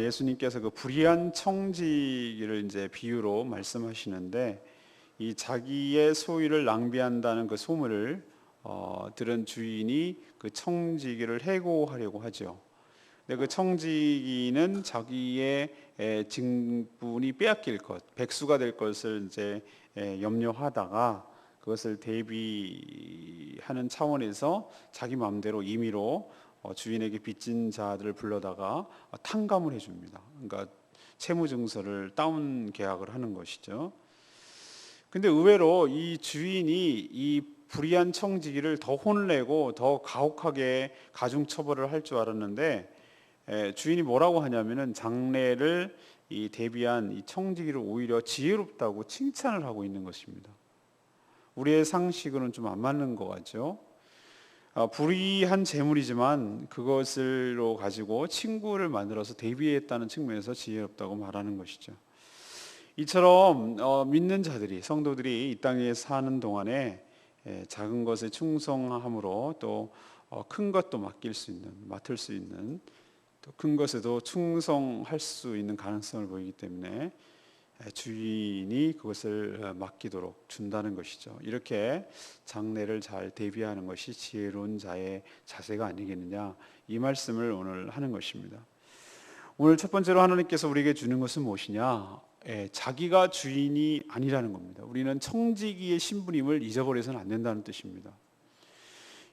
예수님께서 그 불의한 청지기를 이제 비유로 말씀하시는데, 이 자기의 소유를 낭비한다는 그 소문을 들은 주인이 그 청지기를 해고하려고 하죠. 근데 그 청지기는 자기의 직분이 빼앗길 것, 백수가 될 것을 이제 염려하다가 그것을 대비하는 차원에서 자기 마음대로 임의로 주인에게 빚진 자들을 불러다가 탕감을 해줍니다. 그러니까 채무증서를 다운 계약을 하는 것이죠. 근데 의외로 이 주인이 이 불의한 청지기를 더 혼내고 더 가혹하게 가중처벌을 할 줄 알았는데, 주인이 뭐라고 하냐면은 장래를 이 대비한 이 청지기를 오히려 지혜롭다고 칭찬을 하고 있는 것입니다. 우리의 상식으로는 좀 안 맞는 것 같죠. 불의한 재물이지만 그것을로 가지고 친구를 만들어서 대비했다는 측면에서 지혜롭다고 말하는 것이죠. 이처럼 믿는 자들이, 성도들이 이 땅에 사는 동안에 작은 것에 충성함으로 또 큰 것도 맡을 수 있는, 또 큰 것에도 충성할 수 있는 가능성을 보이기 때문에 주인이 그것을 맡기도록 준다는 것이죠. 이렇게 장래를 잘 대비하는 것이 지혜로운 자의 자세가 아니겠느냐, 이 말씀을 오늘 하는 것입니다. 오늘 첫 번째로 하나님께서 우리에게 주는 것은 무엇이냐? 자기가 주인이 아니라는 겁니다. 우리는 청지기의 신분임을 잊어버려서는 안 된다는 뜻입니다.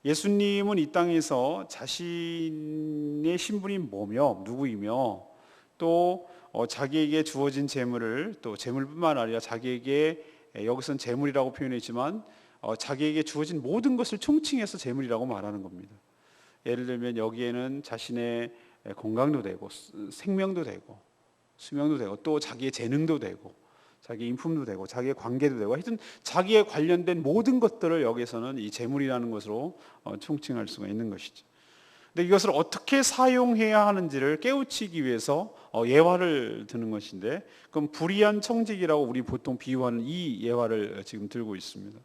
예수님은 이 땅에서 자신의 신분이 뭐며 누구이며 또 자기에게 주어진 재물을, 또 재물뿐만 아니라 자기에게, 여기서는 재물이라고 표현했지만 자기에게 주어진 모든 것을 총칭해서 재물이라고 말하는 겁니다. 예를 들면 여기에는 자신의 건강도 되고 생명도 되고 수명도 되고 또 자기의 재능도 되고 자기 인품도 되고 자기의 관계도 되고, 하여튼 자기에 관련된 모든 것들을 여기서는 이 재물이라는 것으로 총칭할 수가 있는 것이죠. 근데 이것을 어떻게 사용해야 하는지를 깨우치기 위해서 예화를 드는 것인데, 그럼 불의한 청지기라고 우리 보통 비유하는 이 예화를 지금 들고 있습니다.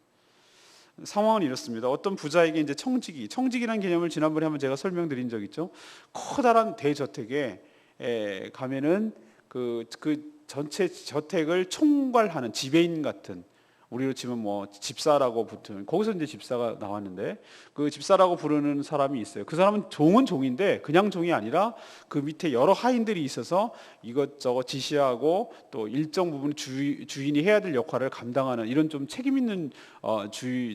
상황은 이렇습니다. 어떤 부자에게 이제 청지기라는 개념을 지난번에 한번 제가 설명드린 적 있죠. 커다란 대저택에 가면은 그 전체 저택을 총괄하는 지배인 같은, 우리로 치면 뭐 집사라고 붙은, 거기서 이제 집사가 나왔는데, 그 집사라고 부르는 사람이 있어요. 그 사람은 종은 종인데 그냥 종이 아니라 그 밑에 여러 하인들이 있어서 이것저것 지시하고 또 일정 부분 주인이 해야 될 역할을 감당하는, 이런 좀 책임 있는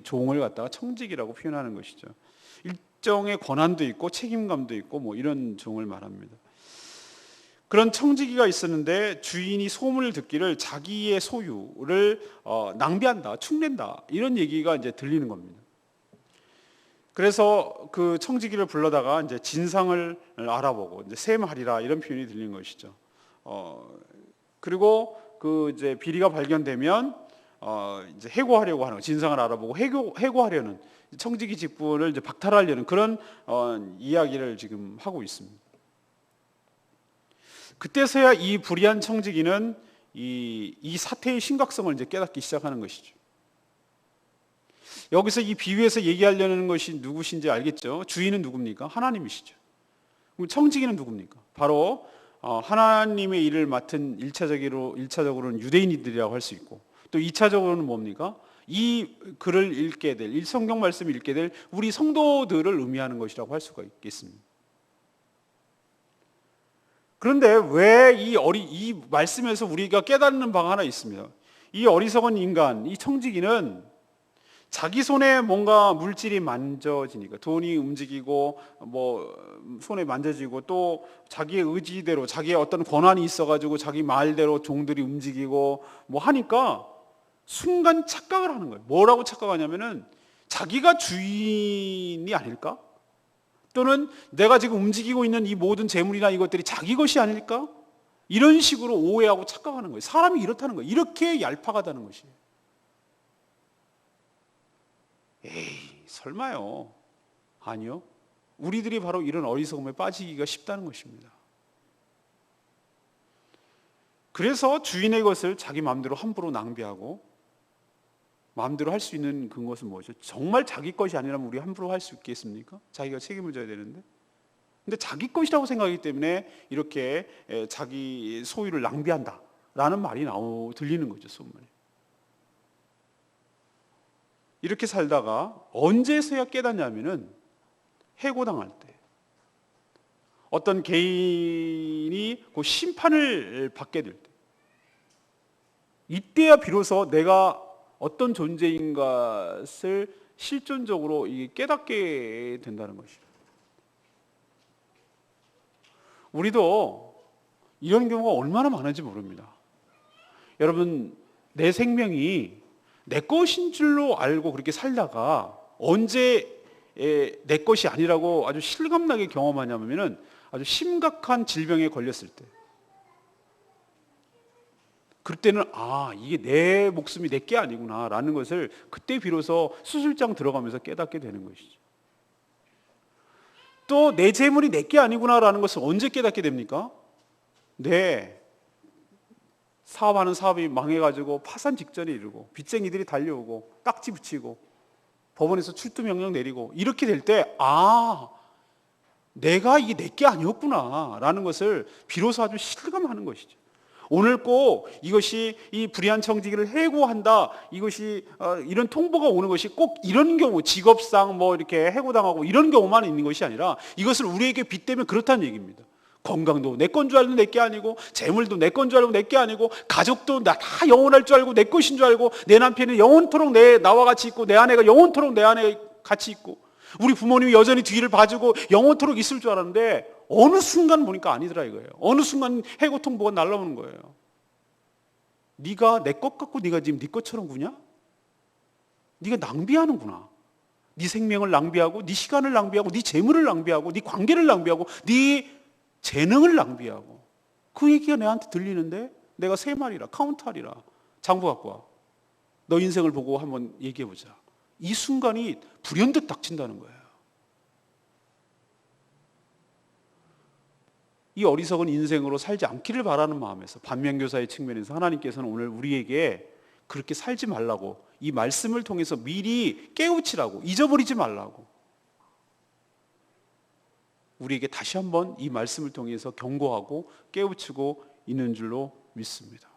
종을 갖다가 청직이라고 표현하는 것이죠. 일정의 권한도 있고 책임감도 있고 뭐 이런 종을 말합니다. 그런 청지기가 있었는데 주인이 소문을 듣기를 자기의 소유를 낭비한다, 축낸다, 이런 얘기가 이제 들리는 겁니다. 그래서 그 청지기를 불러다가 이제 진상을 알아보고 이제 셈하리라, 이런 표현이 들리는 것이죠. 그리고 그 이제 비리가 발견되면 이제 해고하려고 하는, 진상을 알아보고 해고하려는, 청지기 직분을 이제 박탈하려는 그런 이야기를 지금 하고 있습니다. 그때서야 이 불의한 청지기는 이 사태의 심각성을 이제 깨닫기 시작하는 것이죠. 여기서 이 비유에서 얘기하려는 것이 누구신지 알겠죠? 주인은 누굽니까? 하나님이시죠. 그럼 청지기는 누굽니까? 바로 하나님의 일을 맡은 1차적으로는 유대인들이라고 할 수 있고, 또 2차적으로는 뭡니까? 이 글을 읽게 될, 이 성경 말씀을 읽게 될 우리 성도들을 의미하는 것이라고 할 수가 있겠습니다. 그런데 왜 이 말씀에서 우리가 깨닫는 바가 하나 있습니다. 이 어리석은 인간, 이 청지기는 자기 손에 뭔가 물질이 만져지니까, 돈이 움직이고 뭐 손에 만져지고 또 자기의 의지대로, 자기의 어떤 권한이 있어가지고 자기 말대로 종들이 움직이고 뭐 하니까 순간 착각을 하는 거예요. 뭐라고 착각하냐면은 자기가 주인이 아닐까? 또는 내가 지금 움직이고 있는 이 모든 재물이나 이것들이 자기 것이 아닐까? 이런 식으로 오해하고 착각하는 거예요. 사람이 이렇다는 거예요. 이렇게 얄팍하다는 것이에요. 에이, 설마요. 아니요. 우리들이 바로 이런 어리석음에 빠지기가 쉽다는 것입니다. 그래서 주인의 것을 자기 마음대로 함부로 낭비하고, 마음대로 할 수 있는 그것은 뭐죠? 정말 자기 것이 아니라면 우리 함부로 할 수 있겠습니까? 자기가 책임을 져야 되는데. 근데 자기 것이라고 생각하기 때문에 이렇게 자기 소유를 낭비한다라는 말이 들리는 거죠, 소문이. 이렇게 살다가 언제서야 깨닫냐면은 해고당할 때, 어떤 개인이 그 심판을 받게 될 때, 이때야 비로소 내가 어떤 존재인 것을 실존적으로 깨닫게 된다는 것이죠. 우리도 이런 경우가 얼마나 많은지 모릅니다. 여러분, 내 생명이 내 것인 줄로 알고 그렇게 살다가 언제 내 것이 아니라고 아주 실감나게 경험하냐면은 아주 심각한 질병에 걸렸을 때, 그때는 이게 내 목숨이 내 게 아니구나 라는 것을 그때 비로소 수술장 들어가면서 깨닫게 되는 것이죠. 또 내 재물이 내 게 아니구나 라는 것을 언제 깨닫게 됩니까? 내 사업하는 사업이 망해가지고 파산 직전에 이르고 빚쟁이들이 달려오고 딱지 붙이고 법원에서 출두 명령 내리고 이렇게 될 때 내가 이게 내 게 아니었구나 라는 것을 비로소 아주 실감하는 것이죠. 오늘 꼭 이것이 이 불의한 청지기를 해고한다, 이것이 이런 통보가 오는 것이 꼭 이런 경우, 직업상 뭐 이렇게 해고당하고 이런 경우만 있는 것이 아니라 이것을 우리에게 빗대면 그렇다는 얘기입니다. 건강도 내 건 줄 알고 내 게 아니고, 재물도 내 건 줄 알고 내 게 아니고, 가족도 다 영원할 줄 알고 내 것인 줄 알고, 내 남편이 영원토록 나와 같이 있고, 내 아내가 영원토록 내 아내가 같이 있고, 우리 부모님이 여전히 뒤를 봐주고 영원토록 있을 줄 알았는데 어느 순간 보니까 아니더라 이거예요. 어느 순간 해고 통보가 날라오는 거예요. 네가 내 것 갖고 네가 지금 네 것처럼 구냐? 네가 낭비하는구나. 네 생명을 낭비하고, 네 시간을 낭비하고, 네 재물을 낭비하고, 네 관계를 낭비하고, 네 재능을 낭비하고. 그 얘기가 내한테 들리는데 내가 세 마리라 카운트하리라. 장부 갖고 와. 너 인생을 보고 한번 얘기해보자. 이 순간이 불현듯 닥친다는 거예요. 이 어리석은 인생으로 살지 않기를 바라는 마음에서, 반면교사의 측면에서 하나님께서는 오늘 우리에게 그렇게 살지 말라고, 이 말씀을 통해서 미리 깨우치라고, 잊어버리지 말라고 우리에게 다시 한번 이 말씀을 통해서 경고하고 깨우치고 있는 줄로 믿습니다.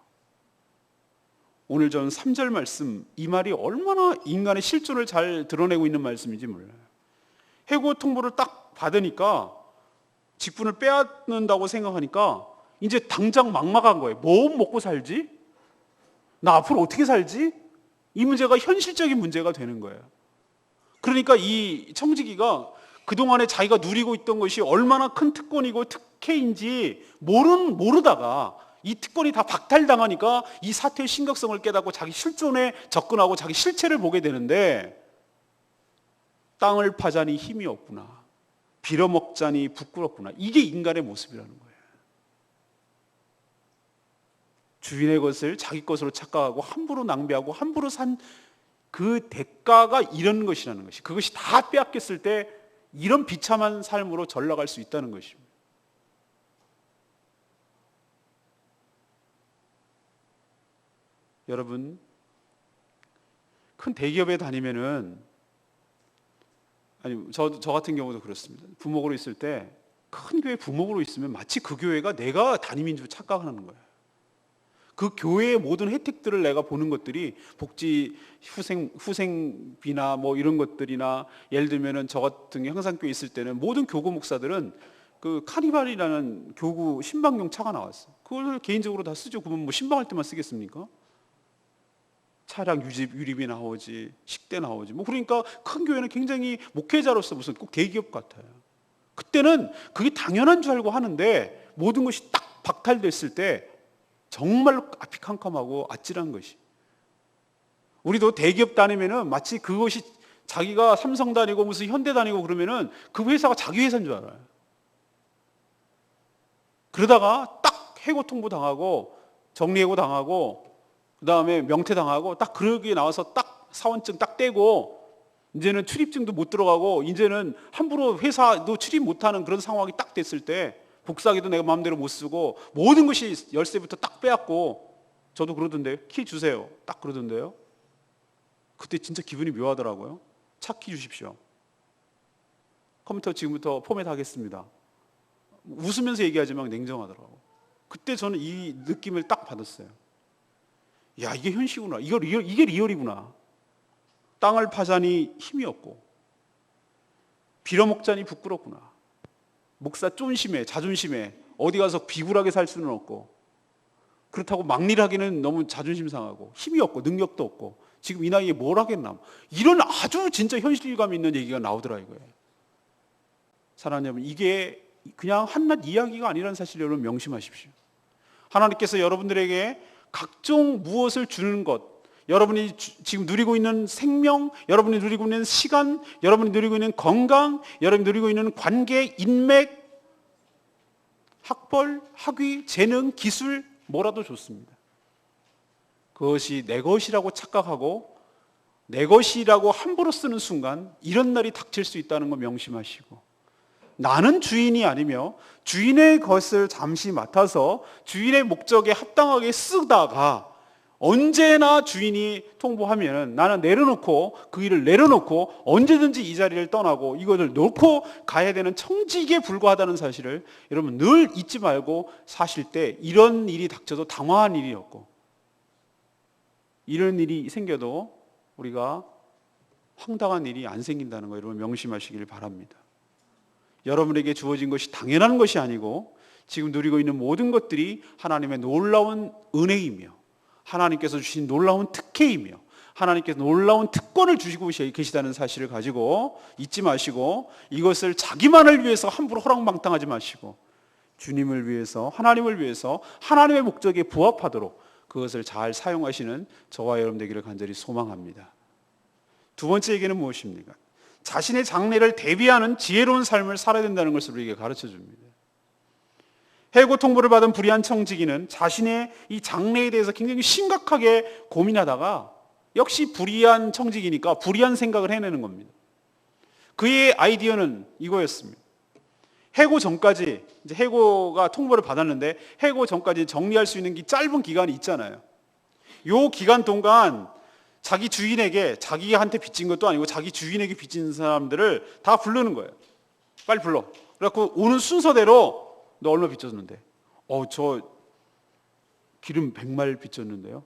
오늘 저는 3절 말씀, 이 말이 얼마나 인간의 실존을 잘 드러내고 있는 말씀인지 몰라요. 해고 통보를 딱 받으니까, 직분을 빼앗는다고 생각하니까 이제 당장 막막한 거예요. 뭐 먹고 살지? 나 앞으로 어떻게 살지? 이 문제가 현실적인 문제가 되는 거예요. 그러니까 이 청지기가 그동안에 자기가 누리고 있던 것이 얼마나 큰 특권이고 특혜인지 모르다가 이 특권이 다 박탈당하니까 이 사태의 심각성을 깨닫고 자기 실존에 접근하고 자기 실체를 보게 되는데, 땅을 파자니 힘이 없구나, 빌어먹자니 부끄럽구나. 이게 인간의 모습이라는 거예요. 주인의 것을 자기 것으로 착각하고 함부로 낭비하고 함부로 산 그 대가가 이런 것이라는 것이, 그것이 다 빼앗겼을 때 이런 비참한 삶으로 전락할 수 있다는 것입니다. 여러분, 큰 대기업에 다니면은, 저 같은 경우도 그렇습니다. 부목으로 있을 때, 큰 교회 부목으로 있으면 마치 그 교회가 내가 담임인 줄 착각하는 거예요. 그 교회의 모든 혜택들을 내가 보는 것들이 복지 후생비나 뭐 이런 것들이나, 예를 들면은 저 같은 향상교회 있을 때는 모든 교구 목사들은 그 카니발이라는 교구 신방용 차가 나왔어요. 그걸 개인적으로 다 쓰죠. 그러면 뭐 신방할 때만 쓰겠습니까? 차량 유립이 나오지, 식대 나오지. 뭐 그러니까 큰 교회는 굉장히 목회자로서 무슨 꼭 대기업 같아요. 그때는 그게 당연한 줄 알고 하는데, 모든 것이 딱 박탈됐을 때 정말로 앞이 캄캄하고 아찔한 것이. 우리도 대기업 다니면은 마치 그것이 자기가 삼성 다니고 무슨 현대 다니고 그러면은 그 회사가 자기 회사인 줄 알아요. 그러다가 딱 해고 통보 당하고 정리해고 당하고 그 다음에 명퇴 당하고 딱 그러기에 나와서 딱 사원증 딱 떼고 이제는 출입증도 못 들어가고 이제는 함부로 회사도 출입 못하는 그런 상황이 딱 됐을 때, 복사기도 내가 마음대로 못 쓰고 모든 것이 열쇠부터 딱 빼앗고, 저도 그러던데요. 키 주세요. 딱 그러던데요. 그때 진짜 기분이 묘하더라고요. 차 키 주십시오. 컴퓨터 지금부터 포맷 하겠습니다. 웃으면서 얘기하지만 냉정하더라고. 그때 저는 이 느낌을 딱 받았어요. 야, 이게 현실이구나. 이게 리얼이구나. 땅을 파자니 힘이 없고 빌어먹자니 부끄럽구나. 목사 쫀심해, 자존심에 어디 가서 비굴하게 살 수는 없고, 그렇다고 막일하기는 너무 자존심 상하고 힘이 없고 능력도 없고 지금 이 나이에 뭘 하겠나. 이런 아주 진짜 현실감 있는 얘기가 나오더라 이거예요. 사랑하는 여러분, 이게 그냥 한낱 이야기가 아니라는 사실 여러분 명심하십시오. 하나님께서 여러분들에게 각종 무엇을 주는 것, 여러분이 지금 누리고 있는 생명, 여러분이 누리고 있는 시간, 여러분이 누리고 있는 건강, 여러분이 누리고 있는 관계, 인맥, 학벌, 학위, 재능, 기술, 뭐라도 좋습니다. 그것이 내 것이라고 착각하고 내 것이라고 함부로 쓰는 순간 이런 날이 닥칠 수 있다는 거 명심하시고, 나는 주인이 아니며 주인의 것을 잠시 맡아서 주인의 목적에 합당하게 쓰다가 언제나 주인이 통보하면 나는 내려놓고, 그 일을 내려놓고 언제든지 이 자리를 떠나고 이것을 놓고 가야 되는 청직에 불과하다는 사실을 여러분 늘 잊지 말고 사실 때 이런 일이 닥쳐도 당황한 일이었고, 이런 일이 생겨도 우리가 황당한 일이 안 생긴다는 거 여러분 명심하시길 바랍니다. 여러분에게 주어진 것이 당연한 것이 아니고 지금 누리고 있는 모든 것들이 하나님의 놀라운 은혜이며 하나님께서 주신 놀라운 특혜이며 하나님께서 놀라운 특권을 주시고 계시다는 사실을 가지고 잊지 마시고, 이것을 자기만을 위해서 함부로 호랑방탕하지 마시고 주님을 위해서, 하나님을 위해서 하나님의 목적에 부합하도록 그것을 잘 사용하시는 저와 여러분 되기를 간절히 소망합니다. 두 번째 얘기는 무엇입니까? 자신의 장래를 대비하는 지혜로운 삶을 살아야 된다는 것을 우리에게 가르쳐 줍니다. 해고 통보를 받은 불의한 청지기는 자신의 이 장래에 대해서 굉장히 심각하게 고민하다가 역시 불의한 청지기니까 불의한 생각을 해내는 겁니다. 그의 아이디어는 이거였습니다. 해고 전까지, 이제 해고가 통보를 받았는데 해고 전까지 정리할 수 있는 짧은 기간이 있잖아요. 요 기간 동안 자기 주인에게, 자기한테 빚진 것도 아니고 자기 주인에게 빚진 사람들을 다 부르는 거예요. 빨리 불러. 그래갖고 오는 순서대로 너 얼마 빚졌는데? 저 기름 100마일 빚졌는데요.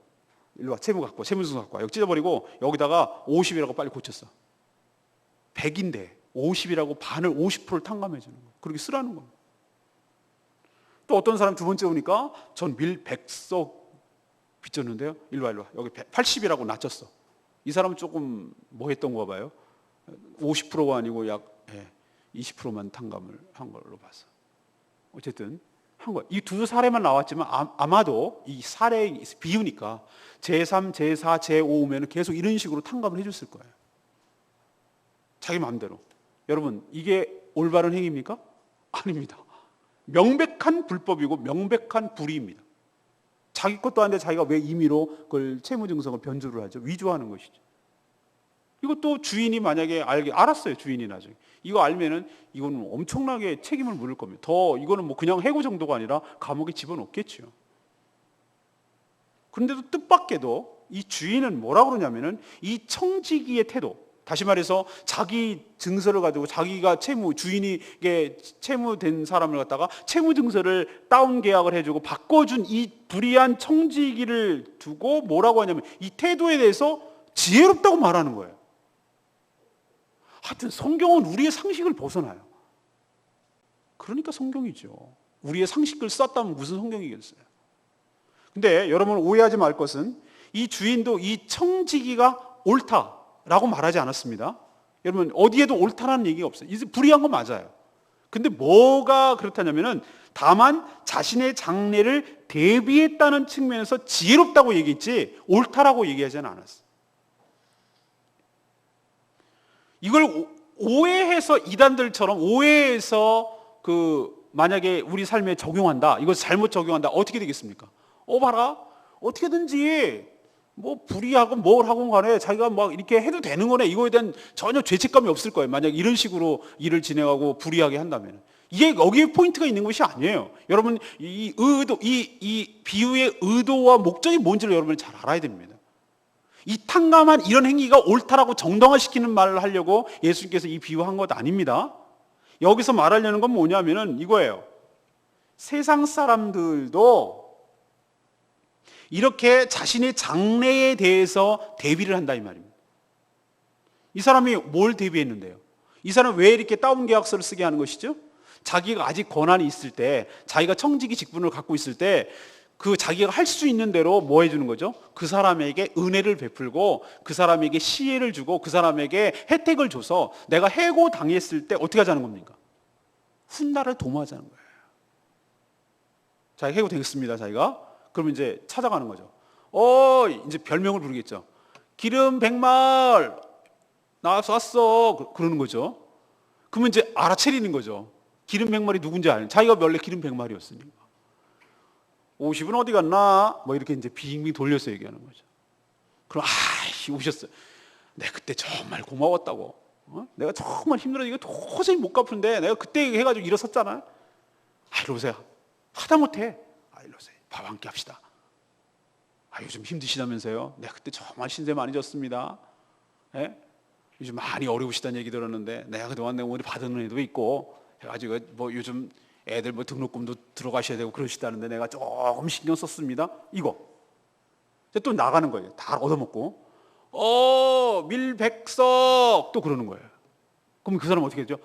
일로 와, 세무증서 갖고 와. 여기 찢어버리고 여기다가 50이라고 빨리 고쳤어. 100인데 50이라고 반을 50%를 탕감해 주는 거예요. 그렇게 쓰라는 겁니다. 또 어떤 사람 두 번째 오니까 전 밀 100석 빚졌는데요. 일로 와. 여기 80이라고 낮췄어. 이 사람은 조금 뭐 했던 거 봐요. 50%가 아니고 약 20%만 탕감을 한 걸로 봐서. 어쨌든 한 거예요. 이 두 사례만 나왔지만 아마도 이 사례 비우니까 제3, 제4, 제5 오면 계속 이런 식으로 탕감을 해줬을 거예요. 자기 마음대로. 여러분, 이게 올바른 행위입니까? 아닙니다. 명백한 불법이고 명백한 불의입니다. 자기 것도 아닌데 자기가 왜 임의로 그걸 채무증서를 변조를 하죠? 위조하는 것이죠. 이것도 주인이 만약에 알았어요. 주인이 나중에 이거 알면은 이거는 엄청나게 책임을 물을 겁니다. 더 이거는 뭐 그냥 해고 정도가 아니라 감옥에 집어넣겠죠. 그런데도 뜻밖에도 이 주인은 뭐라고 그러냐면은 이 청지기의 태도, 다시 말해서 자기 증서를 가지고 자기가 주인에게 채무된 사람을 갖다가 채무 증서를 다운 계약을 해주고 바꿔준 이 불의한 청지기를 두고 뭐라고 하냐면 이 태도에 대해서 지혜롭다고 말하는 거예요. 하여튼 성경은 우리의 상식을 벗어나요. 그러니까 성경이죠. 우리의 상식을 썼다면 무슨 성경이겠어요. 근데 여러분 오해하지 말 것은 이 주인도 이 청지기가 옳다라고 말하지 않았습니다. 여러분 어디에도 옳다라는 얘기가 없어요. 이제 불의한 거 맞아요. 근데 뭐가 그렇다냐면은 다만 자신의 장래를 대비했다는 측면에서 지혜롭다고 얘기했지 옳다라고 얘기하지는 않았어요. 이걸 오해해서 이단들처럼 오해해서 만약에 우리 삶에 적용한다, 이거 잘못 적용한다, 어떻게 되겠습니까? 봐라, 어떻게든지 뭐 불의하고 뭘 하건 간에 자기가 막 이렇게 해도 되는 거네, 이거에 대한 전혀 죄책감이 없을 거예요. 만약 이런 식으로 일을 진행하고 불의하게 한다면 이게 여기에 포인트가 있는 것이 아니에요. 여러분 이 의도, 이 비유의 의도와 목적이 뭔지를 여러분이 잘 알아야 됩니다. 이 탕감한 이런 행위가 옳다라고 정당화시키는 말을 하려고 예수님께서 이 비유한 것 아닙니다. 여기서 말하려는 건 뭐냐면은 이거예요. 세상 사람들도 이렇게 자신의 장래에 대해서 대비를 한다 이 말입니다. 이 사람이 뭘 대비했는데요? 이 사람은 왜 이렇게 다운 계약서를 쓰게 하는 것이죠? 자기가 아직 권한이 있을 때, 자기가 청지기 직분을 갖고 있을 때 그 자기가 할 수 있는 대로 뭐 해주는 거죠? 그 사람에게 은혜를 베풀고 그 사람에게 시혜를 주고 그 사람에게 혜택을 줘서 내가 해고당했을 때 어떻게 하자는 겁니까? 훗날을 도모하자는 거예요. 자기가 해고되겠습니다, 자기가. 그러면 이제 찾아가는 거죠. 이제 별명을 부르겠죠. 기름 100마리 나와서 왔어. 그러는 거죠. 그러면 이제 알아채리는 거죠. 기름 100마리 누군지 아는. 자기가 원래 기름 100마리였으니까. 50은 어디 갔나? 뭐 이렇게 이제 빙빙 돌려서 얘기하는 거죠. 그럼 오셨어요. 내가 그때 정말 고마웠다고. 내가 정말 힘들어 이거 도저히 못 갚는데 내가 그때 해가지고 일어섰잖아. 이리 오세요. 하다못해 이리 오세요. 밥 함께 합시다. 요즘 힘드시다면서요. 내가 그때 정말 신세 많이 졌습니다. 예? 요즘 많이 어려우시다는 얘기 들었는데 내가 그동안 내가 어디 받은 은혜도 있고 해가지고 뭐 요즘 애들 뭐 등록금도 들어가셔야 되고 그러시다는데 내가 조금 신경 썼습니다. 이거 또 나가는 거예요. 다 얻어먹고 밀백석 또 그러는 거예요. 그럼 그 사람 어떻게 되죠?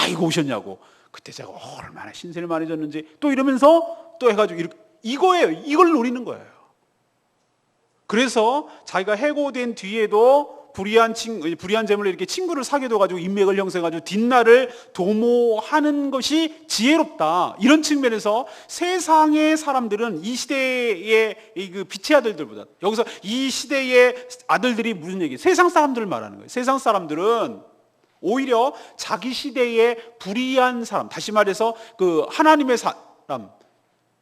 이거 오셨냐고. 그때 제가 얼마나 신세를 많이 졌는지 또 이러면서 또 해가지고 이거예요. 이걸 노리는 거예요. 그래서 자기가 해고된 뒤에도 불의한 재물로 이렇게 친구를 사귀어 가지고 인맥을 형성해가지고 뒷날을 도모하는 것이 지혜롭다. 이런 측면에서 세상의 사람들은 이 시대의 그 빛의 아들들보다 여기서 이 시대의 아들들이 무슨 얘기예요? 세상 사람들을 말하는 거예요. 세상 사람들은 오히려 자기 시대의 불의한 사람, 다시 말해서 그 하나님의 사람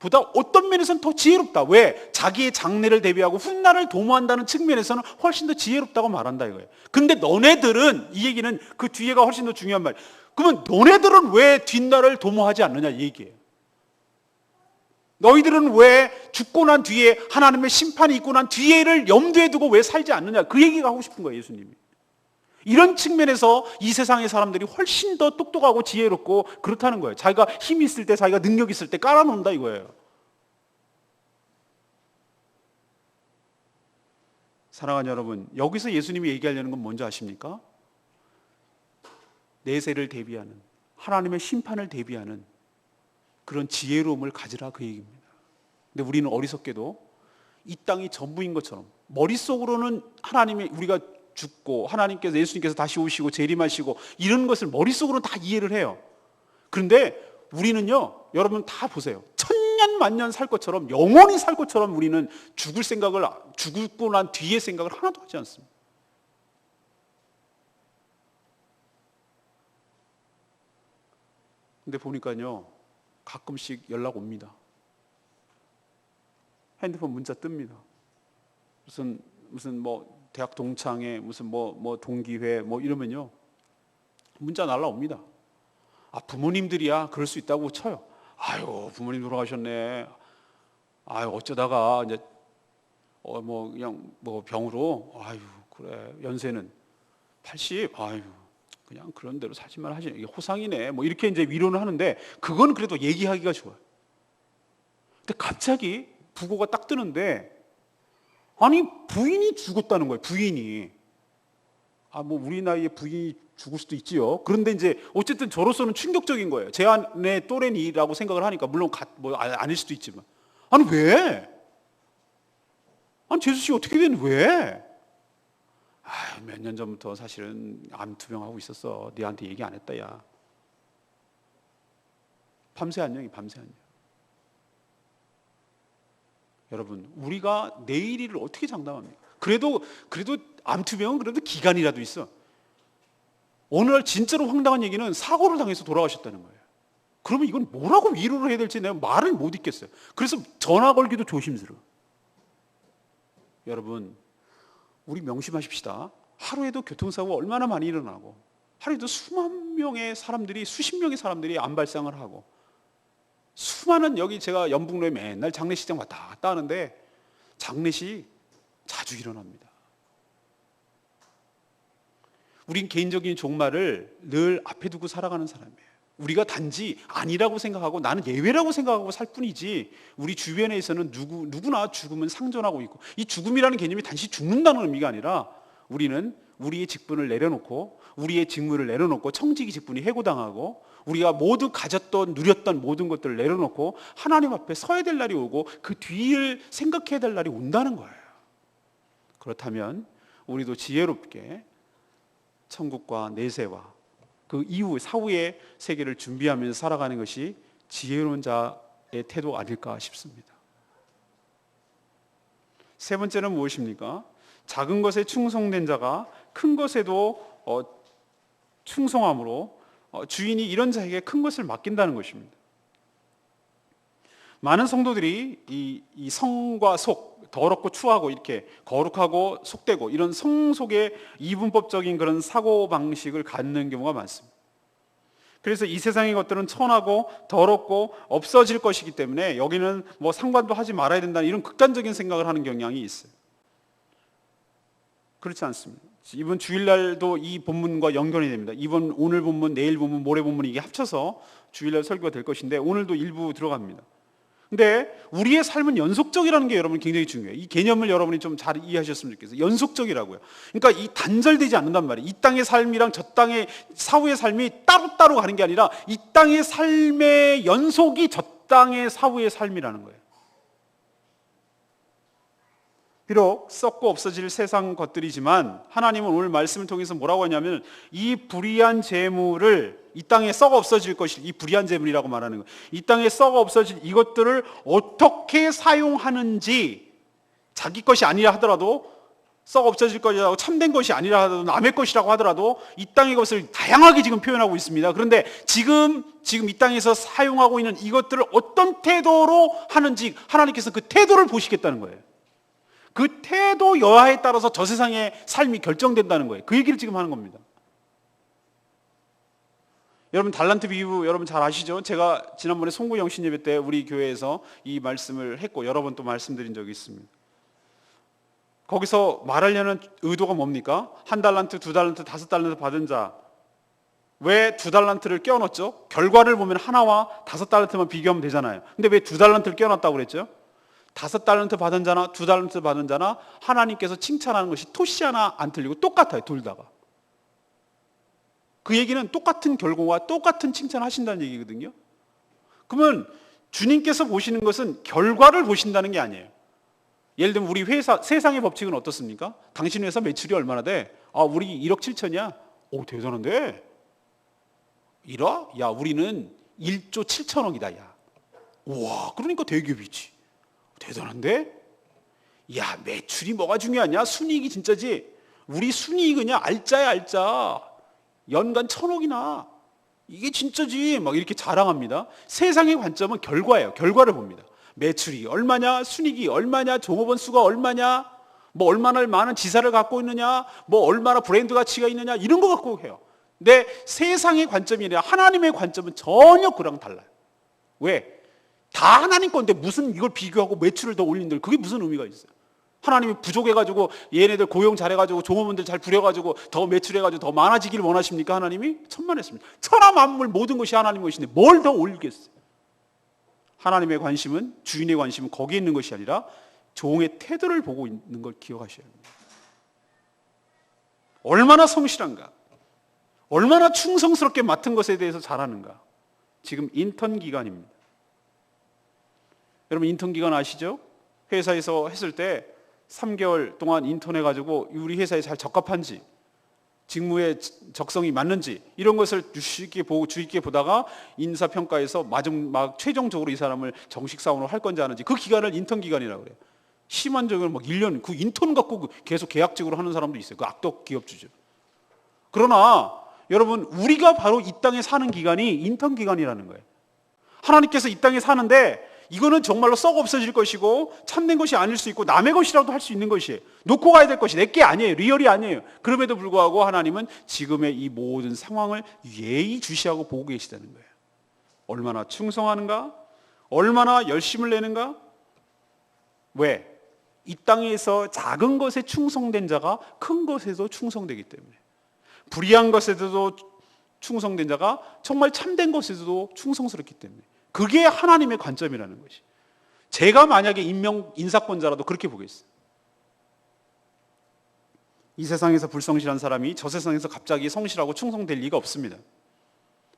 보다 어떤 면에서는 더 지혜롭다. 왜? 자기의 장래를 대비하고 훗날을 도모한다는 측면에서는 훨씬 더 지혜롭다고 말한다 이거예요. 근데 너네들은, 이 얘기는 그 뒤에가 훨씬 더 중요한 말이에요. 그러면 너네들은 왜 뒷날을 도모하지 않느냐 이 얘기예요. 너희들은 왜 죽고 난 뒤에 하나님의 심판이 있고 난 뒤에를 염두에 두고 왜 살지 않느냐, 그 얘기가 하고 싶은 거예요 예수님이. 이런 측면에서 이 세상의 사람들이 훨씬 더 똑똑하고 지혜롭고 그렇다는 거예요. 자기가 힘이 있을 때, 자기가 능력이 있을 때 깔아놓는다 이거예요. 사랑하는 여러분, 여기서 예수님이 얘기하려는 건 뭔지 아십니까? 내세를 대비하는, 하나님의 심판을 대비하는 그런 지혜로움을 가지라 그 얘기입니다. 근데 우리는 어리석게도 이 땅이 전부인 것처럼 머릿속으로는 하나님이 우리가 죽고 하나님께서, 예수님께서 다시 오시고 재림하시고 이런 것을 머릿속으로 다 이해를 해요. 그런데 우리는요, 여러분 다 보세요. 천년 만년 살 것처럼, 영원히 살 것처럼 우리는 죽고 난 뒤의 생각을 하나도 하지 않습니다. 근데 보니까요, 가끔씩 연락 옵니다. 핸드폰 문자 뜹니다. 무슨 뭐 대학 동창회, 무슨 뭐 동기회 뭐 이러면요, 문자 날라옵니다. 부모님들이야 그럴 수 있다고 쳐요. 부모님 돌아가셨네. 어쩌다가 이제 뭐 그냥 뭐 병으로, 그래 연세는 80, 그냥 그런 대로 살지만 하지, 이게 호상이네 뭐 이렇게 이제 위로는 하는데, 그건 그래도 얘기하기가 좋아요. 근데 갑자기 부고가 딱 뜨는데, 부인이 죽었다는 거예요. 부인이. 뭐 우리 나이에 부인이 죽을 수도 있지요. 그런데 이제 어쨌든 저로서는 충격적인 거예요. 제 안에 또래니라고 생각을 하니까, 물론 아닐 수도 있지만, 왜? 재수 씨 어떻게 된, 왜? 몇 년 전부터 사실은 암 투병하고 있었어. 네한테 얘기 안 했다 야. 밤새 안녕이, 밤새 안녕. 여러분, 우리가 내일을 어떻게 장담합니까? 그래도 암투병은 그래도 기간이라도 있어. 어느 날 진짜로 황당한 얘기는 사고를 당해서 돌아가셨다는 거예요. 그러면 이건 뭐라고 위로를 해야 될지 내가 말을 못 잇겠어요. 그래서 전화 걸기도 조심스러워. 여러분, 우리 명심하십시다. 하루에도 교통사고가 얼마나 많이 일어나고, 하루에도 수십 명의 사람들이 암 발생을 하고, 수많은, 여기 제가 연북로에 맨날 장례식장 왔다 갔다 하는데 장례식 자주 일어납니다. 우린 개인적인 종말을 늘 앞에 두고 살아가는 사람이에요. 우리가 단지 아니라고 생각하고 나는 예외라고 생각하고 살 뿐이지, 우리 주변에서는 누구나 죽음은 상존하고 있고, 이 죽음이라는 개념이 단지 죽는다는 의미가 아니라 우리는 우리의 직분을 내려놓고, 우리의 직무를 내려놓고, 청지기 직분이 해고당하고, 우리가 모두 가졌던 누렸던 모든 것들을 내려놓고 하나님 앞에 서야 될 날이 오고 그 뒤를 생각해야 될 날이 온다는 거예요. 그렇다면 우리도 지혜롭게 천국과 내세와 그 이후 사후의 세계를 준비하면서 살아가는 것이 지혜로운 자의 태도 아닐까 싶습니다. 세 번째는 무엇입니까? 작은 것에 충성된 자가 큰 것에도 충성함으로 주인이 이런 자에게 큰 것을 맡긴다는 것입니다. 많은 성도들이 이 성과 속, 더럽고 추하고 이렇게 거룩하고 속되고 이런 성 속에 이분법적인 그런 사고방식을 갖는 경우가 많습니다. 그래서 이 세상의 것들은 천하고 더럽고 없어질 것이기 때문에 여기는 뭐 상관도 하지 말아야 된다는 이런 극단적인 생각을 하는 경향이 있어요. 그렇지 않습니다. 이번 주일날도 이 본문과 연결이 됩니다. 오늘 본문, 내일 본문, 모레 본문이 이게 합쳐서 주일날 설교가 될 것인데 오늘도 일부 들어갑니다. 근데 우리의 삶은 연속적이라는 게 여러분 굉장히 중요해요. 이 개념을 여러분이 좀 잘 이해하셨으면 좋겠어요. 연속적이라고요. 그러니까 이 단절되지 않는단 말이에요. 이 땅의 삶이랑 저 땅의 사후의 삶이 따로따로 가는 게 아니라 이 땅의 삶의 연속이 저 땅의 사후의 삶이라는 거예요. 비록 썩고 없어질 세상 것들이지만 하나님은 오늘 말씀을 통해서 뭐라고 하냐면 이 불의한 재물을, 이 땅에 썩어 없어질 것이, 이 불의한 재물이라고 말하는 거예요. 이 땅에 썩어 없어질 이것들을 어떻게 사용하는지, 자기 것이 아니라 하더라도, 썩어 없어질 것이라고 참된 것이 아니라 하더라도, 남의 것이라고 하더라도 이 땅의 것을 다양하게 지금 표현하고 있습니다. 그런데 지금 이 땅에서 사용하고 있는 이것들을 어떤 태도로 하는지 하나님께서 그 태도를 보시겠다는 거예요. 그 태도 여하에 따라서 저 세상의 삶이 결정된다는 거예요. 그 얘기를 지금 하는 겁니다. 여러분 달란트 비유 여러분 잘 아시죠? 제가 지난번에 송구 영신 예배 때 우리 교회에서 이 말씀을 했고 여러 번 또 말씀드린 적이 있습니다. 거기서 말하려는 의도가 뭡니까? 1달란트, 2달란트, 5달란트 받은 자, 왜 2달란트를 껴넣었죠? 결과를 보면 하나와 5달란트만 비교하면 되잖아요. 근데 왜 2달란트를 껴넣었다고 그랬죠? 5달란트 받은 자나 2달란트 받은 자나 하나님께서 칭찬하는 것이 토시 하나 안 틀리고 똑같아요. 둘 다가. 그 얘기는 똑같은 결과와 똑같은 칭찬하신다는 얘기거든요. 그러면 주님께서 보시는 것은 결과를 보신다는 게 아니에요. 예를 들면 우리 회사, 세상의 법칙은 어떻습니까? 당신 회사 매출이 얼마나 돼? 우리 1억 7천이야. 오, 대단한데? 1억? 야, 우리는 1조 7천억이다, 야. 우와, 그러니까 대기업이지. 대단한데? 야, 매출이 뭐가 중요하냐? 순이익이 진짜지. 우리 순이익은 알짜야, 알짜. 연간 1,000억이나. 이게 진짜지. 막 이렇게 자랑합니다. 세상의 관점은 결과예요. 결과를 봅니다. 매출이 얼마냐? 순이익이 얼마냐? 종업원 수가 얼마냐? 뭐 얼마나 많은 지사를 갖고 있느냐? 뭐 얼마나 브랜드 가치가 있느냐? 이런 거 갖고 해요. 근데 세상의 관점이 아니라 하나님의 관점은 전혀 그랑 달라요. 왜? 다 하나님 건데 무슨 이걸 비교하고 매출을 더 올린들, 그게 무슨 의미가 있어요? 하나님이 부족해가지고 얘네들 고용 잘해가지고 종업원들 잘 부려가지고 더 매출해가지고 더 많아지기를 원하십니까? 하나님이? 천만했습니다. 천하 만물 모든 것이 하나님 것인데 뭘 더 올리겠어요? 하나님의 관심은, 주인의 관심은 거기에 있는 것이 아니라 종의 태도를 보고 있는 걸 기억하셔야 합니다. 얼마나 성실한가, 얼마나 충성스럽게 맡은 것에 대해서 잘하는가. 지금 인턴 기간입니다. 여러분 인턴 기간 아시죠? 회사에서 했을 때 3개월 동안 인턴해가지고 우리 회사에 잘 적합한지, 직무의 적성이 맞는지 이런 것을 주의 깊게 보다가 인사평가에서 마지막 최종적으로 이 사람을 정식 사원으로 할 건지 안 하는지, 그 기간을 인턴 기간이라고 그래요. 심한 적은 막 1년 그 인턴 갖고 계속 계약직으로 하는 사람도 있어요. 그 악덕 기업주죠. 그러나 여러분 우리가 바로 이 땅에 사는 기간이 인턴 기간이라는 거예요. 하나님께서 이 땅에 사는데 이거는 정말로 썩어 없어질 것이고 참된 것이 아닐 수 있고 남의 것이라도 할 수 있는 것이에요. 놓고 가야 될 것이 내게 아니에요. 리얼이 아니에요. 그럼에도 불구하고 하나님은 지금의 이 모든 상황을 예의주시하고 보고 계시다는 거예요. 얼마나 충성하는가? 얼마나 열심을 내는가? 왜? 이 땅에서 작은 것에 충성된 자가 큰 것에도 충성되기 때문에, 불의한 것에도 충성된 자가 정말 참된 것에서도 충성스럽기 때문에 그게 하나님의 관점이라는 것이. 제가 만약에 인사권자라도 그렇게 보겠어요. 이 세상에서 불성실한 사람이 저 세상에서 갑자기 성실하고 충성될 리가 없습니다.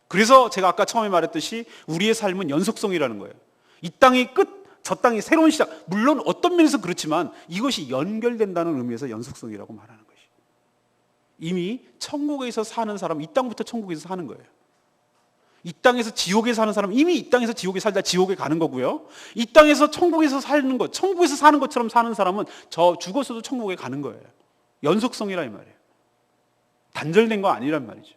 그래서 제가 아까 처음에 말했듯이 우리의 삶은 연속성이라는 거예요. 이 땅의 끝, 저 땅의 새로운 시작. 물론 어떤 면에서 그렇지만 이것이 연결된다는 의미에서 연속성이라고 말하는 것이. 이미 천국에서 사는 사람, 이 땅부터 천국에서 사는 거예요. 이 땅에서 지옥에 사는 사람 이미 이 땅에서 지옥에 살다 지옥에 가는 거고요. 이 땅에서 천국에서 사는 것, 천국에서 사는 것처럼 사는 사람은 저 죽었어도 천국에 가는 거예요. 연속성이라 이 말이에요. 단절된 거 아니란 말이죠.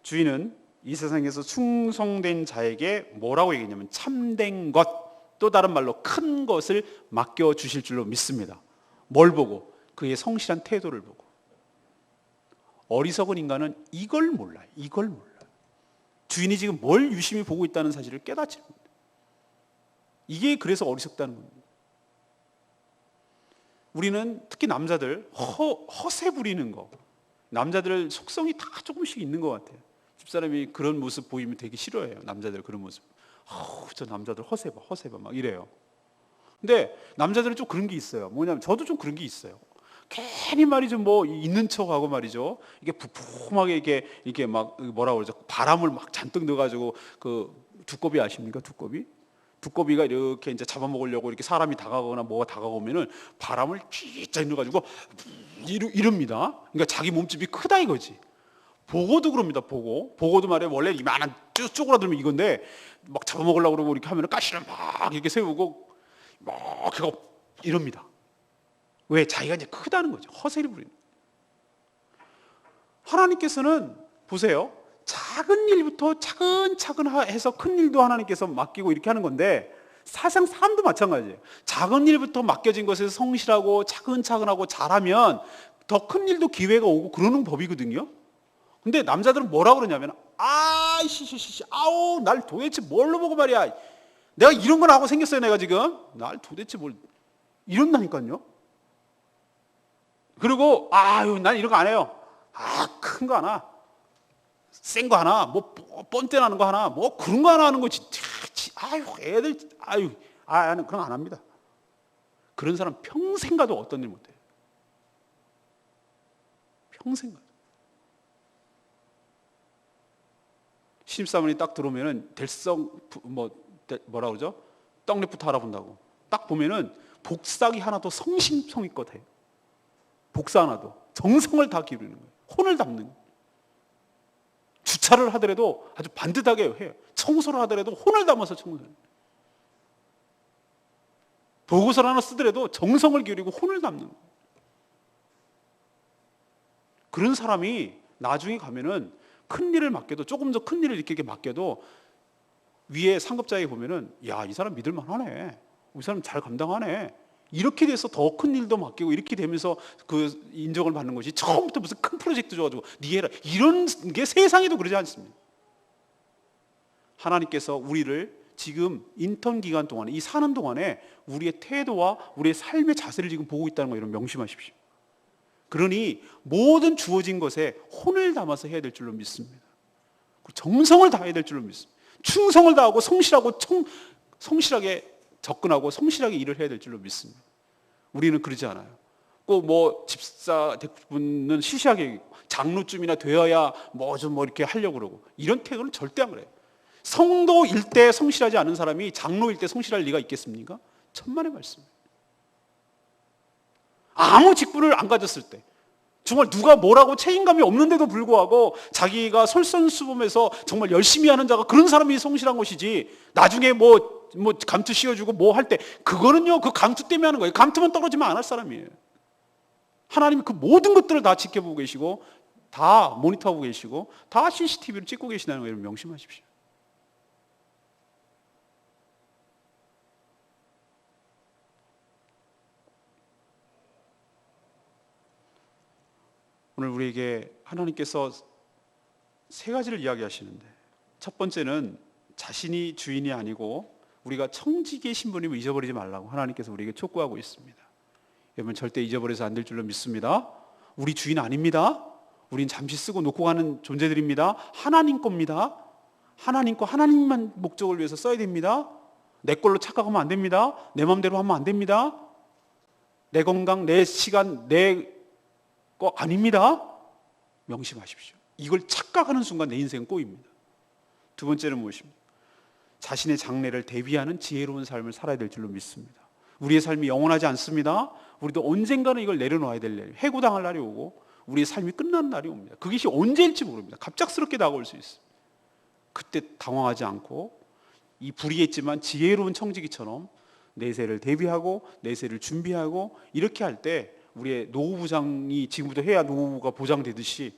주인은 이 세상에서 충성된 자에게 뭐라고 얘기했냐면 참된 것, 또 다른 말로 큰 것을 맡겨주실 줄로 믿습니다. 뭘 보고? 그의 성실한 태도를 보고. 어리석은 인간은 이걸 몰라요. 이걸 몰라요. 주인이 지금 뭘 유심히 보고 있다는 사실을 깨닫지 못해요. 이게 그래서 어리석다는 겁니다. 우리는 특히 남자들 허세 부리는 거, 남자들 속성이 다 조금씩 있는 것 같아요. 집사람이 그런 모습 보이면 되게 싫어해요. 남자들 그런 모습. 저 남자들 허세 봐 막 이래요. 근데 남자들은 좀 그런 게 있어요. 뭐냐면 저도 좀 그런 게 있어요. 괜히 말이죠, 뭐 있는 척하고 말이죠. 이게 부풀하게 이게 막 뭐라 그러죠? 바람을 막 잔뜩 넣어가지고 그 두꺼비 아십니까? 두꺼비가 이렇게 이제 잡아먹으려고 이렇게 사람이 다가가거나 뭐가 다가오면은 바람을 쥐짝 넣어가지고 이럽니다. 그러니까 자기 몸집이 크다 이거지. 보고도 그럽니다. 보고도 말이에요. 원래 이만한 쭉 쪼그라들면 이건데 막 잡아먹으려고 그러고 이렇게 하면은 가시를 막 이렇게 세우고 막 이럽니다. 왜? 자기가 이제 크다는 거죠. 허세를 부리는. 하나님께서는 보세요. 작은 일부터 차근차근 해서 큰 일도 하나님께서 맡기고 이렇게 하는 건데 사실상 사람도 마찬가지예요. 작은 일부터 맡겨진 것에서 성실하고 차근차근하고 잘하면 더 큰 일도 기회가 오고 그러는 법이거든요. 근데 남자들은 뭐라 그러냐면 아우 날 도대체 뭘로 보고 말이야. 내가 이런 걸 하고 생겼어요. 내가 지금 날 도대체 뭘 이런다니까요. 그리고 난 이런 거 안 해요. 큰 거 하나, 센 거 하나, 뭐 뻔때 나는 거 하나, 뭐 그런 거 하나 하는 거지. 애들 그런 거 안 합니다. 그런 사람 평생 가도 어떤 일 못 해요. 평생 가도. 신입사원이 딱 들어오면은 뭐라 그러죠? 떡잎부터 알아본다고. 딱 보면은 복사기 하나도 성심성의껏 해요. 복사 하나도 정성을 다 기울이는 거예요. 혼을 담는 거예요. 주차를 하더라도 아주 반듯하게 해요. 청소를 하더라도 혼을 담아서 청소해요. 보고서를 하나 쓰더라도 정성을 기울이고 혼을 담는 거예요. 그런 사람이 나중에 가면은 큰 일을 맡겨도 조금 더 큰 일을 이렇게 맡겨도 위에 상급자에 보면은 이 사람 믿을만 하네. 이 사람 잘 감당하네. 이렇게 돼서 더 큰 일도 맡기고 이렇게 되면서 그 인정을 받는 것이 처음부터 무슨 큰 프로젝트 줘가지고 니 해라 이런 게 세상에도 그러지 않습니다. 하나님께서 우리를 지금 인턴 기간 동안에 이 사는 동안에 우리의 태도와 우리의 삶의 자세를 지금 보고 있다는 거 여러분 명심하십시오. 그러니 모든 주어진 것에 혼을 담아서 해야 될 줄로 믿습니다. 정성을 다해야 될 줄로 믿습니다. 충성을 다하고 성실하고 성실하게 접근하고 성실하게 일을 해야 될 줄로 믿습니다. 우리는 그러지 않아요. 꼭 뭐 집사 대부분은 시시하게 장로쯤이나 되어야 뭐 좀 뭐 이렇게 하려고 그러고 이런 태도는 절대 안 그래요. 성도일 때 성실하지 않은 사람이 장로일 때 성실할 리가 있겠습니까? 천만의 말씀. 아무 직분을 안 가졌을 때 정말 누가 뭐라고 책임감이 없는데도 불구하고 자기가 솔선수범해서 정말 열심히 하는 자가 그런 사람이 성실한 것이지 나중에 뭐 감투 씌워주고 뭐 할 때 그거는요 그 감투 때문에 하는 거예요. 감투만 떨어지면 안 할 사람이에요. 하나님이 그 모든 것들을 다 지켜보고 계시고 다 모니터하고 계시고 다 CCTV로 찍고 계시다는 걸 명심하십시오. 오늘 우리에게 하나님께서 세 가지를 이야기하시는데 첫 번째는 자신이 주인이 아니고 우리가 청지기의 신분임을 잊어버리지 말라고 하나님께서 우리에게 촉구하고 있습니다. 여러분 절대 잊어버려서 안 될 줄로 믿습니다. 우리 주인 아닙니다. 우린 잠시 쓰고 놓고 가는 존재들입니다. 하나님 겁니다. 하나님 거, 하나님만 목적을 위해서 써야 됩니다. 내 걸로 착각하면 안 됩니다. 내 마음대로 하면 안 됩니다. 내 건강, 내 시간, 내 거 아닙니다. 명심하십시오. 이걸 착각하는 순간 내 인생은 꼬입니다. 두 번째는 무엇입니까? 자신의 장래를 대비하는 지혜로운 삶을 살아야 될 줄로 믿습니다. 우리의 삶이 영원하지 않습니다. 우리도 언젠가는 이걸 내려놓아야 될 날, 해고당할 날이 오고 우리의 삶이 끝나는 날이 옵니다. 그것이 언제일지 모릅니다. 갑작스럽게 다가올 수 있습니다. 그때 당황하지 않고 이 불의했지만 지혜로운 청지기처럼 내세를 대비하고 내세를 준비하고 이렇게 할 때 우리의 노후 보장이 지금부터 해야 노후가 보장되듯이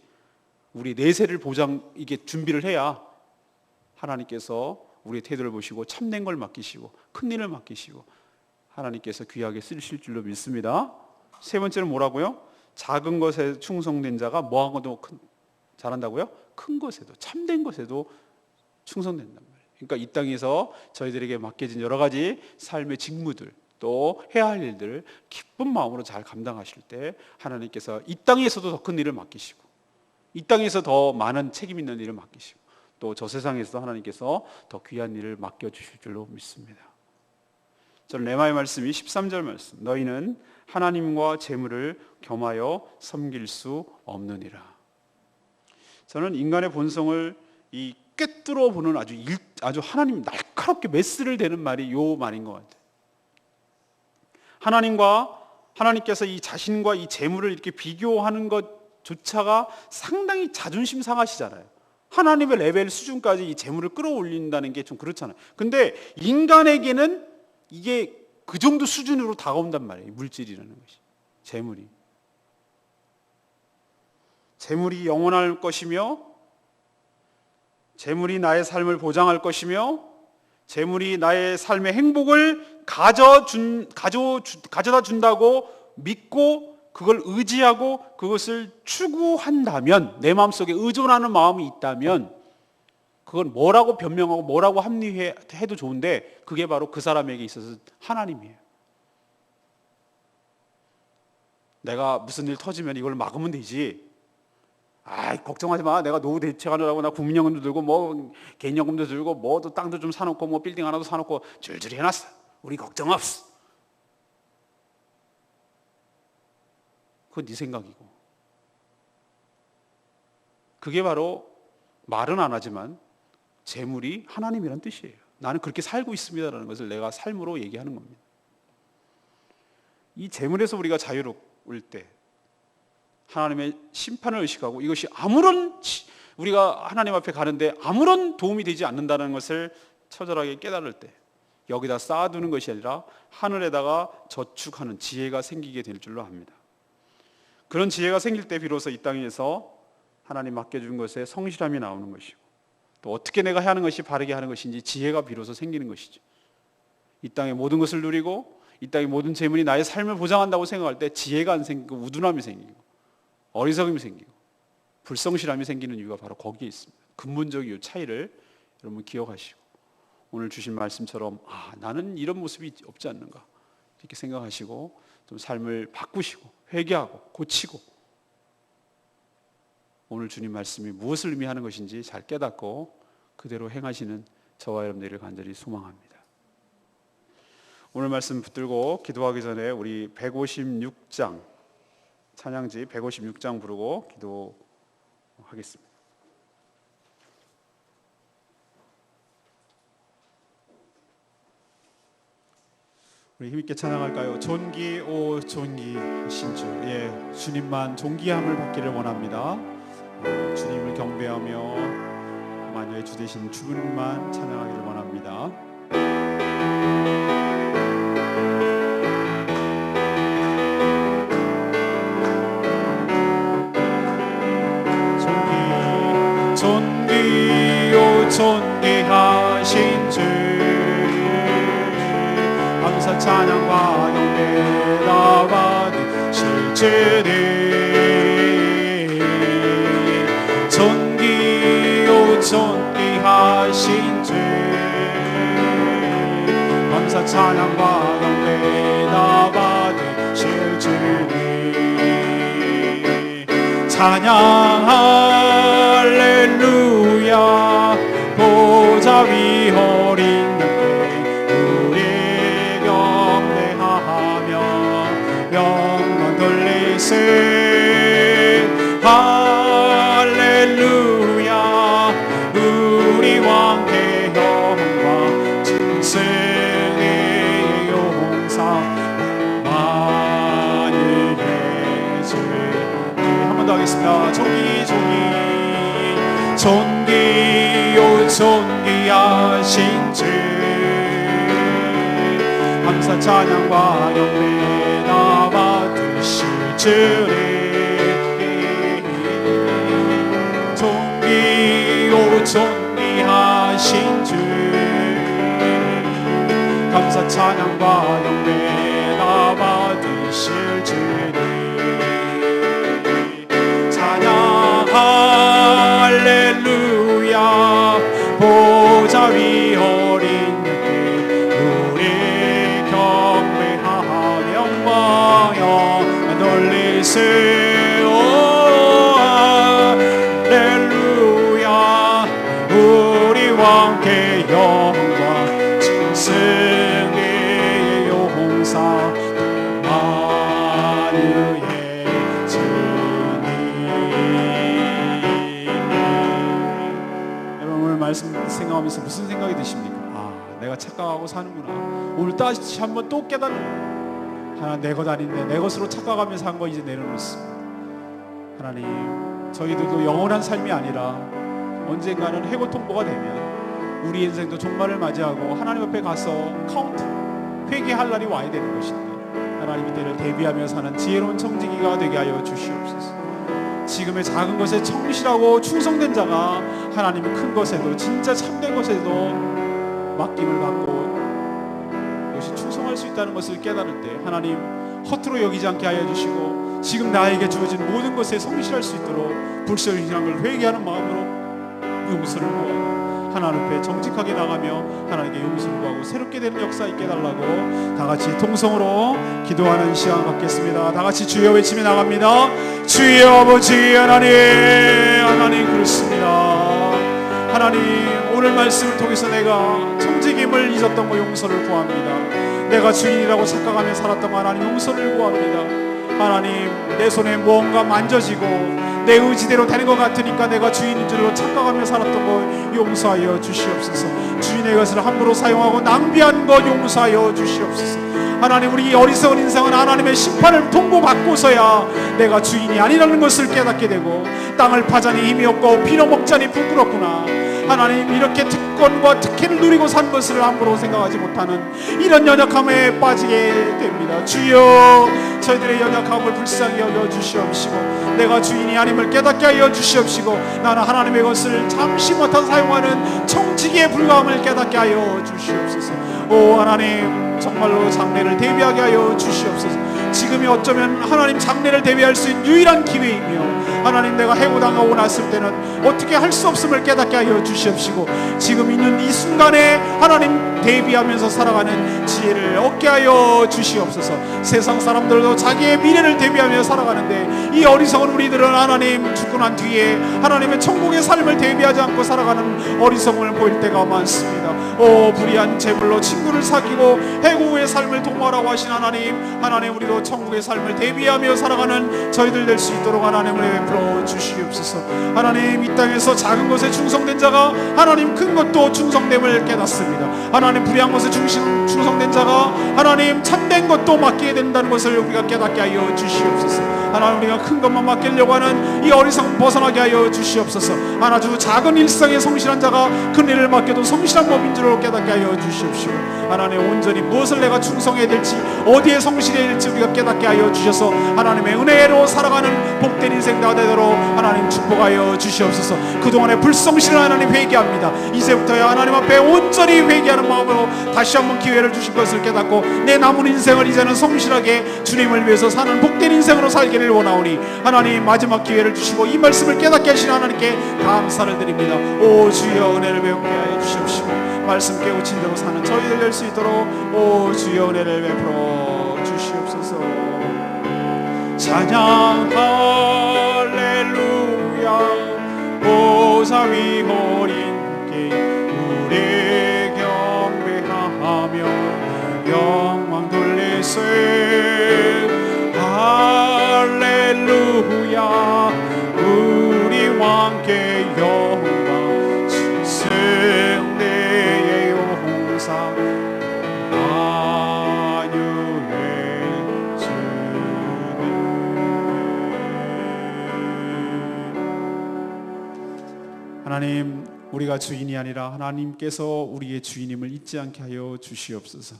우리 내세를 이게 준비를 해야 하나님께서 우리의 태도를 보시고 참된 걸 맡기시고 큰 일을 맡기시고 하나님께서 귀하게 쓰실 줄로 믿습니다. 세 번째는 뭐라고요? 작은 것에 충성된 자가 뭐한 것도 잘한다고요? 큰 것에도 참된 것에도 충성된단 말이에요. 그러니까 이 땅에서 저희들에게 맡겨진 여러 가지 삶의 직무들 또 해야 할 일들을 기쁜 마음으로 잘 감당하실 때 하나님께서 이 땅에서도 더 큰 일을 맡기시고 이 땅에서 더 많은 책임 있는 일을 맡기시고 또 저 세상에서도 하나님께서 더 귀한 일을 맡겨주실 줄로 믿습니다. 저는 레마의 말씀이 13절 말씀, 너희는 하나님과 재물을 겸하여 섬길 수 없느니라. 저는 인간의 본성을 이 꿰뚫어 보는 아주 하나님 날카롭게 메스를 대는 말이 요 말인 것 같아요. 하나님께서 이 자신과 이 재물을 이렇게 비교하는 것조차가 상당히 자존심 상하시잖아요. 하나님의 레벨 수준까지 이 재물을 끌어올린다는 게 좀 그렇잖아요. 근데 인간에게는 이게 그 정도 수준으로 다가온단 말이에요. 물질이라는 것이, 재물이 영원할 것이며 재물이 나의 삶을 보장할 것이며 재물이 나의 삶의 행복을 가져다 준다고 믿고 그걸 의지하고 그것을 추구한다면, 내 마음속에 의존하는 마음이 있다면 그건 뭐라고 변명하고 뭐라고 합리해도 좋은데 그게 바로 그 사람에게 있어서 하나님이에요. 내가 무슨 일 터지면 이걸 막으면 되지, 걱정하지 마, 내가 노후 대책하느라고 나 국민연금도 들고 뭐 개인연금도 들고 뭐도 땅도 좀 사놓고 뭐 빌딩 하나도 사놓고 줄줄이 해놨어, 우리 걱정 없어. 그건 네 생각이고, 그게 바로 말은 안 하지만 재물이 하나님이란 뜻이에요. 나는 그렇게 살고 있습니다라는 것을 내가 삶으로 얘기하는 겁니다. 이 재물에서 우리가 자유로울 때 하나님의 심판을 의식하고 이것이 우리가 하나님 앞에 가는데 아무런 도움이 되지 않는다는 것을 처절하게 깨달을 때 여기다 쌓아두는 것이 아니라 하늘에다가 저축하는 지혜가 생기게 될 줄로 압니다. 그런 지혜가 생길 때 비로소 이 땅에서 하나님 맡겨준 것에 성실함이 나오는 것이고 또 어떻게 내가 하는 것이 바르게 하는 것인지 지혜가 비로소 생기는 것이죠. 이 땅의 모든 것을 누리고 이 땅의 모든 재물이 나의 삶을 보장한다고 생각할 때 지혜가 안 생기고 우둔함이 생기고 어리석음이 생기고 불성실함이 생기는 이유가 바로 거기에 있습니다. 근본적인 이 차이를 여러분 기억하시고 오늘 주신 말씀처럼 나는 이런 모습이 없지 않는가 이렇게 생각하시고 좀 삶을 바꾸시고 회개하고 고치고 오늘 주님 말씀이 무엇을 의미하는 것인지 잘 깨닫고 그대로 행하시는 저와 여러분들을 간절히 소망합니다. 오늘 말씀 붙들고 기도하기 전에 우리 156장 찬양지 156장 부르고 기도하겠습니다. 우리 힘있게 찬양할까요? 존귀 오 존귀하신 주, 주님만 존귀함을 받기를 원합니다. 주님을 경배하며 만유의 주 되신 주님만 찬양하기를 원합니다. 존귀 오 존귀하신 주, 감사 찬양과 경배 다 받으실 주님, 존귀 오 존귀하신 주, 감사 찬양과 경배 다 받으실 주님, 찬양 할렐루야. 보좌 위 어린 양께 우리 경배하며 영광 돌리세. 할렐루야. 우리 왕의 영광 짐승의 용사 만유의 주. 한 번 더 하겠습니다. 존귀 존귀요 존귀하신 주. 감사 찬양과 영광 나 받으실 주님. 존귀요 존귀하신 주. 감사 찬양과 영광 나 받으실 주님. 찬양 할렐루야. 보좌 위 어린 양께 우리 경배하며 영광 돌리세. 할렐루야. 우리 왕께 영광 짐승의 용사 만유의 주님. 여러분 오늘 말씀 생각하면서 무슨 생각이 드십니까? 내가 착각하고 사는구나. 오늘 다시 한번 또 깨닫는, 하나 내 것 아닌데 내 것으로 착각하면서 한 거 이제 내려놓습니다. 하나님, 저희들도 영원한 삶이 아니라 언젠가는 해고통보가 되면 우리 인생도 종말을 맞이하고 하나님 앞에 가서 카운트, 회개할 날이 와야 되는 것인데, 하나님 이때를 대비하며 사는 지혜로운 청지기가 되게 하여 주시옵소서. 지금의 작은 것에 청실하고 충성된 자가 하나님의 큰 것에도, 진짜 참된 것에도 맡김을 받고 이것이 충성할 수 있다는 것을 깨달을 때 하나님 허투루 여기지 않게 하여 주시고, 지금 나에게 주어진 모든 것에 성실할 수 있도록 불순종한 걸 회개하는 마음으로 용서를 구하고 하나님 앞에 정직하게 나가며 하나님께 용서를 구하고 새롭게 되는 역사 있게 해달라고 다 같이 통성으로 기도하는 시간 갖겠습니다. 다 같이 주여 외치며 나갑니다. 주여 아버지 하나님, 하나님 그렇습니다. 하나님, 오늘 말씀을 통해서 내가 청지김을 잊었던 거 용서를 구합니다. 내가 주인이라고 착각하며 살았던 거 하나님 용서를 구합니다. 하나님, 내 손에 무언가 만져지고 내 의지대로 되는 것 같으니까 내가 주인인 줄로 착각하며 살았던 것 용서하여 주시옵소서. 주인의 것을 함부로 사용하고 낭비한 것 용서하여 주시옵소서. 하나님, 우리 어리석은 인생은 하나님의 심판을 통보받고서야 내가 주인이 아니라는 것을 깨닫게 되고, 땅을 파자니 힘이 없고 피로 먹자니 부끄럽구나. 하나님, 이렇게 특권과 특혜를 누리고 산 것을 함부로 생각하지 못하는 이런 연약함에 빠지게 됩니다. 주여, 저희들의 연약함을 불쌍히 여겨 주시옵시고 내가 주인이 아님을 깨닫게 하여 주시옵시고, 나는 하나님의 것을 잠시 못한 사용하는 청지기에 불과함을 깨닫게 하여 주시옵소서. 오 하나님, 정말로 장래를 대비하게 하여 주시옵소서. 지금이 어쩌면 하나님 장래를 대비할 수 있는 유일한 기회이며, 하나님 내가 해고당하고 났을 때는 어떻게 할 수 없음을 깨닫게 하여 주시옵시고, 지금 있는 이 순간에 하나님 대비하면서 살아가는 지혜를 얻게 하여 주시옵소서. 세상 사람들도 자기의 미래를 대비하며 살아가는데, 이 어리석은 우리들은 하나님 죽고 난 뒤에 하나님의 천국의 삶을 대비하지 않고 살아가는 어리석음을 보일 때가 많습니다. 오 불의한 재물로 친구를 사귀고 해고 후의 삶을 도모하라고 하신 하나님, 하나님 우리도 천국의 삶을 대비하며 살아가는 저희들 될 수 있도록 하나님을 베풀어 주시옵소서. 하나님, 이 땅에서 작은 것에 충성된 자가 하나님 큰 것도 충성됨을 깨닫습니다. 하나님, 불의한 것에 충성된 자가 하나님 참된 것도 맡기게 된다는 것을 우리가 깨닫게 하여 주시옵소서. 하나님, 우리가 큰 것만 맡기려고 하는 이 어리석음 벗어나게 하여 주시옵소서. 아주 작은 일상에 성실한 자가 큰 일을 맡겨도 성실한 법인 줄로 깨닫게 하여 주시옵시고, 하나님 온전히 무엇을 내가 충성해야 될지, 어디에 성실해야 될지 우리가 깨닫게 하여 주셔서 하나님의 은혜로 살아가는 복된 인생 되도록 하나님 축복하여 주시옵소서. 그동안의 불성실을 하나님 회개합니다. 이제부터야 하나님 앞에 온전히 회개하는 마음으로 다시 한번 기회를 주신 것을 깨닫고 내 남은 인생을 이제는 성실하게 주님을 위해서 사는 복된 인생으로 살기를 원하오니, 하나님 마지막 기회를 주시고 이 말씀을 깨닫게 하신 하나님께 감사를 드립니다. 오 주여, 은혜를 베풀게 하여 주시옵시고 말씀 깨우친 대로 사는 저희들 될 수 있도록 오 주여 은혜를 베풀어 주시옵소서. 찬양 할렐루야. 어린 게 우리 경배하며 영광 돌리세. 할렐루야 우리 왕께 영광 승리의 용사 하나님, 우리가 주인이 아니라 하나님께서 우리의 주인임을 잊지 않게 하여 주시옵소서.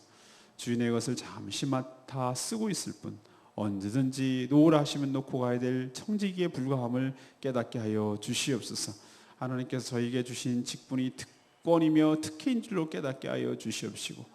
주인의 것을 잠시 맡아 쓰고 있을 뿐 언제든지 놓으라 하시면 놓고 가야 될 청지기에 불과함을 깨닫게 하여 주시옵소서. 하나님께서 저에게 주신 직분이 특권이며 특혜인 줄로 깨닫게 하여 주시옵시고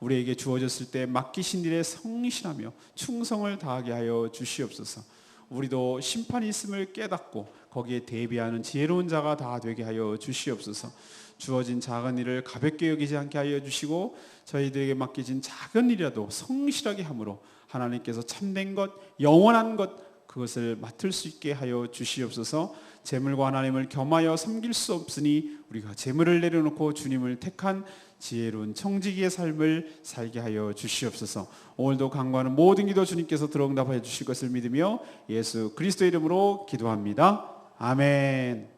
우리에게 주어졌을 때 맡기신 일에 성실하며 충성을 다하게 하여 주시옵소서. 우리도 심판이 있음을 깨닫고 거기에 대비하는 지혜로운 자가 다 되게 하여 주시옵소서. 주어진 작은 일을 가볍게 여기지 않게 하여 주시고 저희들에게 맡겨진 작은 일이라도 성실하게 함으로 하나님께서 참된 것, 영원한 것 그것을 맡을 수 있게 하여 주시옵소서. 재물과 하나님을 겸하여 섬길 수 없으니 우리가 재물을 내려놓고 주님을 택한 지혜로운 청지기의 삶을 살게 하여 주시옵소서. 오늘도 간구하는 모든 기도 주님께서 들어응답하여 주실 것을 믿으며 예수 그리스도 이름으로 기도합니다. 아멘.